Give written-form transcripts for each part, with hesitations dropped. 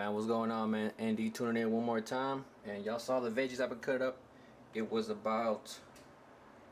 fam, what's going on, man? Andy tuning in one more time, and y'all saw the veggies I've been cut up. It was about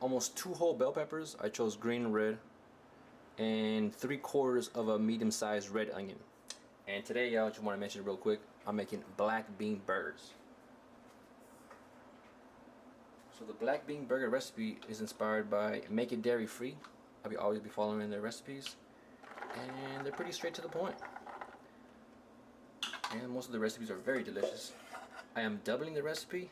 almost 2 whole bell peppers. I chose green and red, and 3/4 of a medium-sized red onion. And today, y'all, just want to mention real quick, I'm making black bean burgers. So the black bean burger recipe is inspired by Make It Dairy Free. I'll always be following their recipes, and they're pretty straight to the point. And most of the recipes are very delicious. I am doubling the recipe,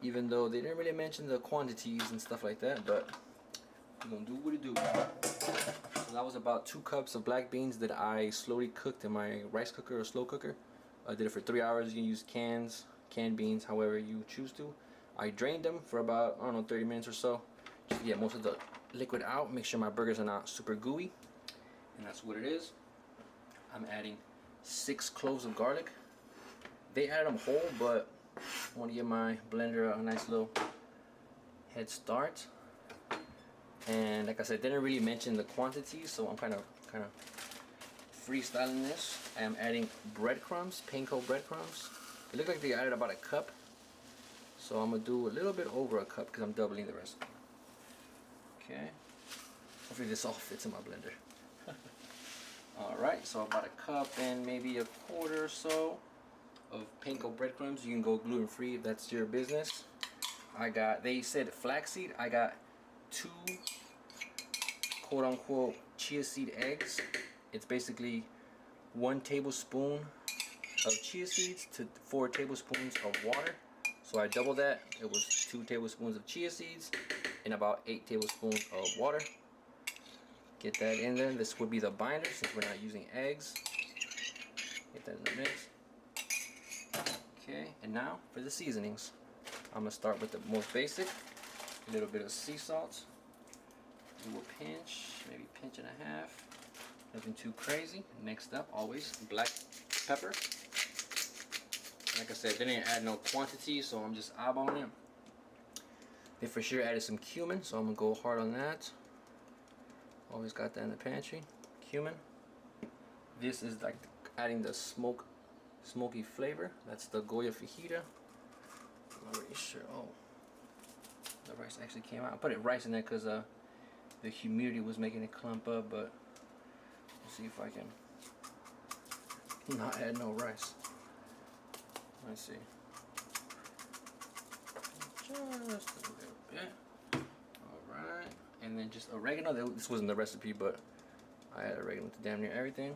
even though they didn't really mention the quantities and stuff like that, but we're gonna do what it do. So that was about 2 cups of black beans that I slowly cooked in my rice cooker or slow cooker. I did it for 3 hours. You can use canned beans, however you choose to. I drained them for about, I don't know, 30 minutes or so, just to get most of the liquid out, make sure my burgers are not super gooey. And that's what it is. I'm adding 6 cloves of garlic. They added them whole, but I want to give my blender a nice little head start. And like I said, didn't really mention the quantity, so I'm kind of freestyling this. I am adding breadcrumbs, panko breadcrumbs. It looked like they added about 1 cup, so I'm gonna do a little bit over 1 cup because I'm doubling the recipe. Okay, hopefully this all fits in my blender. Alright, so about 1 cup and maybe 1/4 or so of panko breadcrumbs. You can go gluten-free if that's your business. They said flaxseed. I got 2 quote-unquote chia seed eggs. It's basically 1 tablespoon of chia seeds to 4 tablespoons of water. So I doubled that. It was 2 tablespoons of chia seeds and about 8 tablespoons of water. Get that in there. This would be the binder since we're not using eggs. Get that in the mix. Okay, and now for the seasonings. I'm gonna start with the most basic. A little bit of sea salt. Do a pinch, maybe pinch and a half. Nothing too crazy. Next up, always black pepper. Like I said, they didn't add no quantity, so I'm just eyeballing it. They for sure added some cumin, so I'm gonna go hard on that. Always got that in the pantry. Cumin. This is like adding the smoky flavor. That's the Goya fajita. I'm not really sure. Oh, the rice actually came out. I put rice in there because the humidity was making it clump up, but let's see if I can not add no rice. Let's see. Just a little bit. Alright. And then just oregano. This wasn't the recipe, but I add oregano to damn near everything.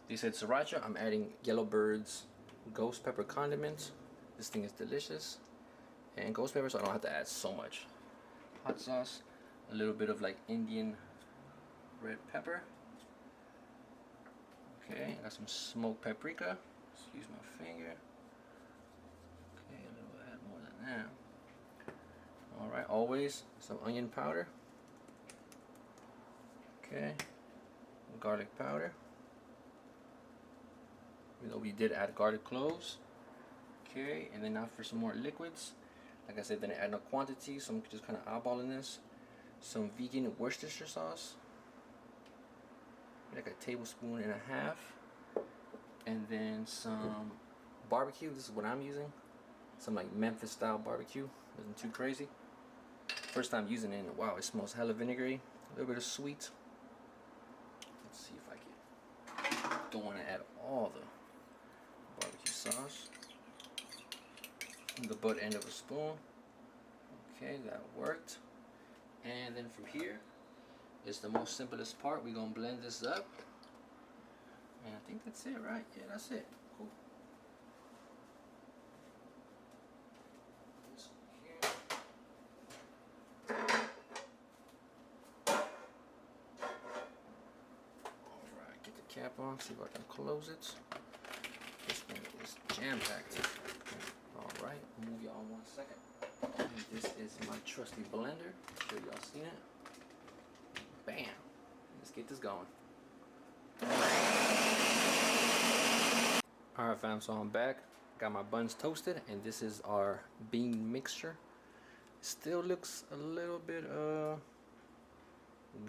They said sriracha. I'm adding Yellowbird's ghost pepper condiment. This thing is delicious. And ghost pepper, so I don't have to add so much. Hot sauce. A little bit of like Indian red pepper. Okay, I got some smoked paprika. Excuse my finger. Okay, a little bit more than that. Alright, always some onion powder. Okay, garlic powder. Even though we did add garlic cloves. Okay, and then now for some more liquids. Like I said, didn't add no quantity, so I'm just kind of eyeballing this. Some vegan Worcestershire sauce. Like 1.5 tablespoons. And then some barbecue. This is what I'm using. Some like Memphis style barbecue. Nothing too crazy. First time using it, and wow, it smells hella vinegary. A little bit of sweet. Let's see if I can. Don't want to add all the barbecue sauce. The butt end of a spoon. Okay, that worked. And then from here is the most simplest part. We're gonna blend this up. And I think that's it, right? Yeah, that's it. Cool. Alright, get the cap on, see if I can close it. This thing is jam-packed. Alright, I'll move y'all in 1 second. And this is my trusty blender. I'm sure y'all seen it. Bam! Let's get this going. Alright fam, so I'm back. Got my buns toasted, and this is our bean mixture. Still looks a little bit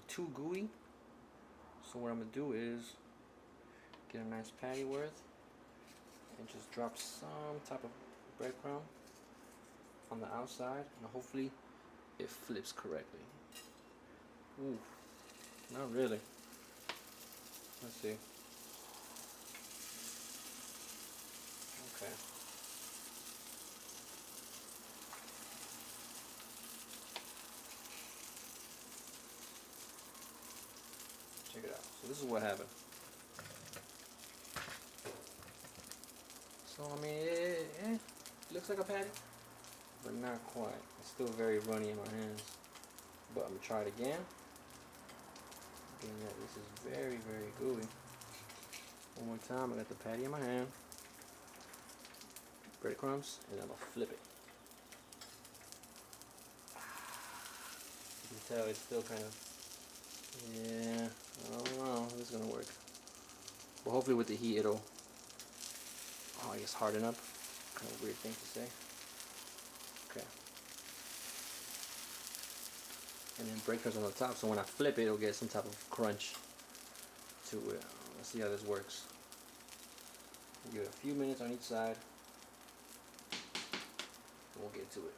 too gooey. So what I'm gonna do is get a nice patty worth. just drop some type of breadcrumb on the outside, and hopefully it flips correctly. Ooh, not really. Let's see. Okay. Check it out. So this is what happened. So I mean, it looks like a patty, but not quite. It's still very runny in my hands. But I'm gonna try it again. Being that this is very, very gooey. One more time. I got the patty in my hand. Breadcrumbs, and I'm gonna flip it. You can tell it's still kind of, yeah, I don't know if this is gonna work. But hopefully with the heat it'll, I guess, harden up. Kind of weird thing to say. Okay. And then breadcrumbs on the top, so when I flip it, it'll get some type of crunch to it. Let's see how this works. Give it a few minutes on each side. We'll get to it.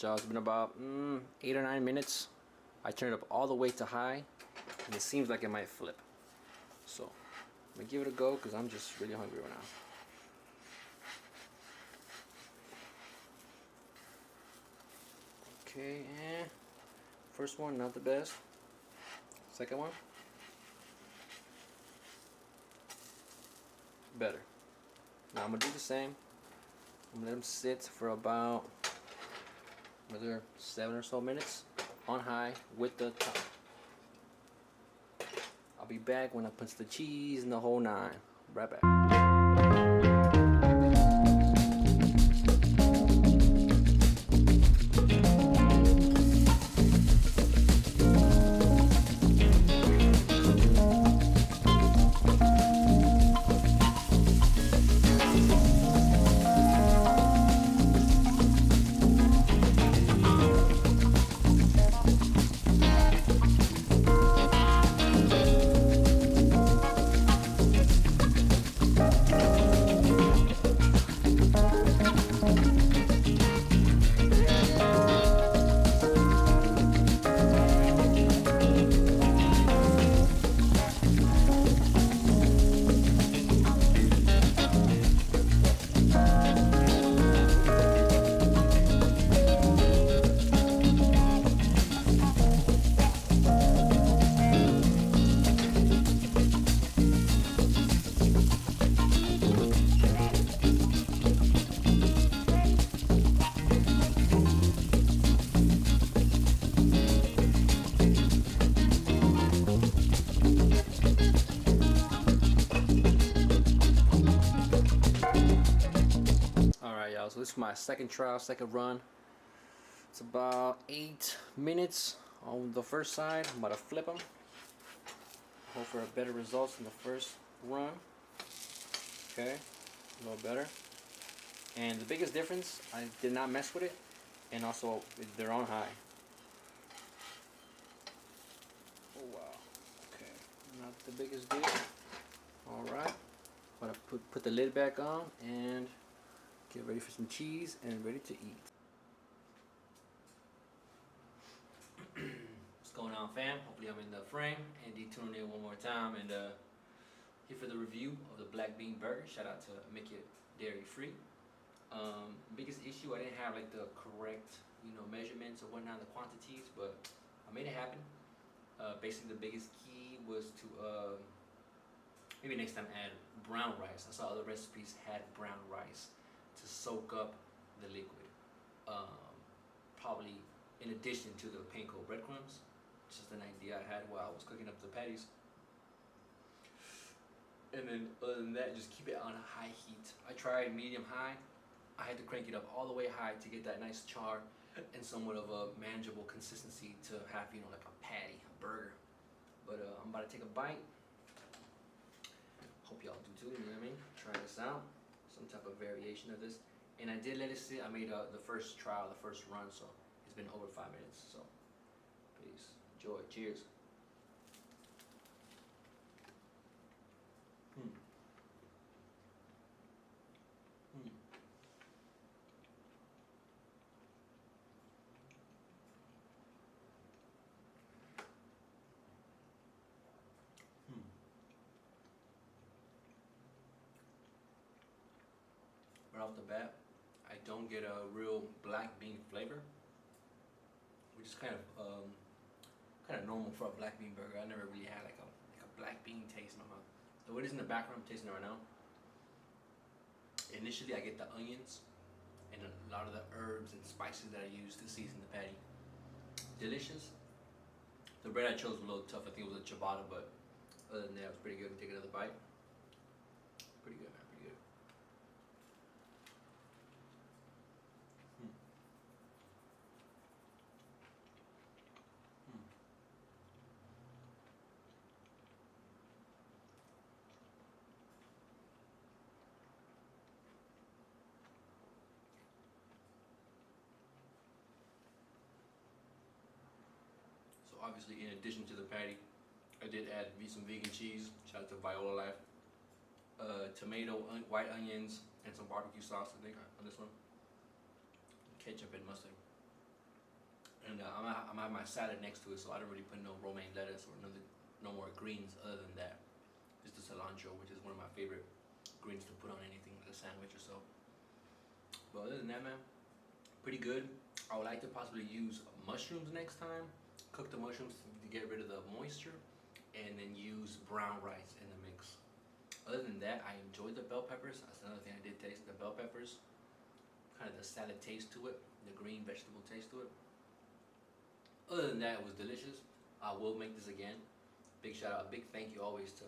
Y'all, it's been about 8 or 9 minutes. I turned it up all the way to high, and it seems like it might flip. So I'm gonna give it a go because I'm just really hungry right now. Okay, and first one, not the best. Second one, better. Now I'm gonna do the same. I'm gonna let them sit for about another 7 or so minutes on high with the top. I'll be back when I put the cheese and the whole 9. Right back. So this is my second trial, second run. It's about 8 minutes on the first side. I'm about to flip them. Hope for a better results than the first run. Okay, a little better. And the biggest difference, I did not mess with it, and also they're on high. Oh wow. Okay, not the biggest deal. All right, I'm gonna put the lid back on and get ready for some cheese and ready to eat. What's going on, fam? Hopefully I'm in the frame. Andy tuning in one more time, and here for the review of the black bean burger. Shout out to Make It Dairy Free. Biggest issue, I didn't have like the correct measurements or whatnot, the quantities, but I made it happen. Basically the biggest key was to Maybe next time add brown rice. I saw other recipes had brown rice to soak up the liquid. Probably in addition to the panko breadcrumbs. Just an idea I had while I was cooking up the patties. And then other than that, just keep it on a high heat. I tried medium high. I had to crank it up all the way high to get that nice char and somewhat of a manageable consistency to have, you know, like a patty, a burger. But I'm about to take a bite. Hope y'all do too, you know what I mean? Try this out, some type of variation of this. And I did let it sit. I made the first trial, the first run, so it's been over 5 minutes. So, peace, enjoy, cheers. Hmm. Hmm. Hmm. Right off the bat, I don't get a real black bean flavor, which is kind of normal for a black bean burger. I never really had like a black bean taste in my mouth. Though it is in the background, I'm tasting it right now. Initially, I get the onions and a lot of the herbs and spices that I use to season the patty. Delicious. The bread I chose was a little tough. I think it was a ciabatta, but other than that, it was pretty good. Take another bite. Pretty good, man. Pretty good. Hmm. Hmm. So obviously, in addition to the patty, I did add some vegan cheese. Shout out to Viola Life. Tomato, white onions, and some barbecue sauce. I think on this one. Ketchup and mustard. And I'm gonna have my salad next to it, so I don't really put no romaine lettuce or no more greens other than that. Just the cilantro, which is one of my favorite greens to put on anything like a sandwich or so. But other than that, man, pretty good. I would like to possibly use mushrooms next time. Cook the mushrooms to get rid of the moisture, and then use brown rice in the mix. Other than that, I enjoyed the bell peppers. That's another thing I did taste, the bell peppers. Kind of the salad taste to it, the green vegetable taste to it. Other than that, it was delicious. I will make this again. Big shout out, big thank you always to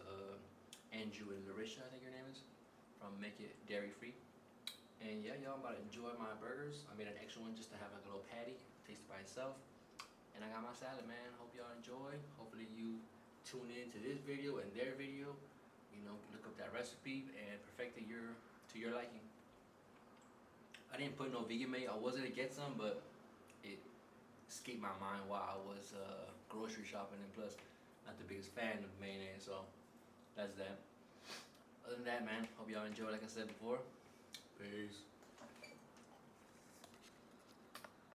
Andrew and Larisha, I think your name is, from Make It Dairy Free. And yeah, y'all, I'm about to enjoy my burgers. I made an extra one just to have like a little patty, taste it by itself. And I got my salad, man. Hope y'all enjoy. Hopefully you tune in to this video and their video. You know, look up that recipe and perfect it to your liking. I didn't put no vegan mayo. I was gonna get some, but it escaped my mind while I was grocery shopping, and plus, not the biggest fan of mayonnaise, so that's that. Other than that, man, hope y'all enjoy. Like I said before, peace.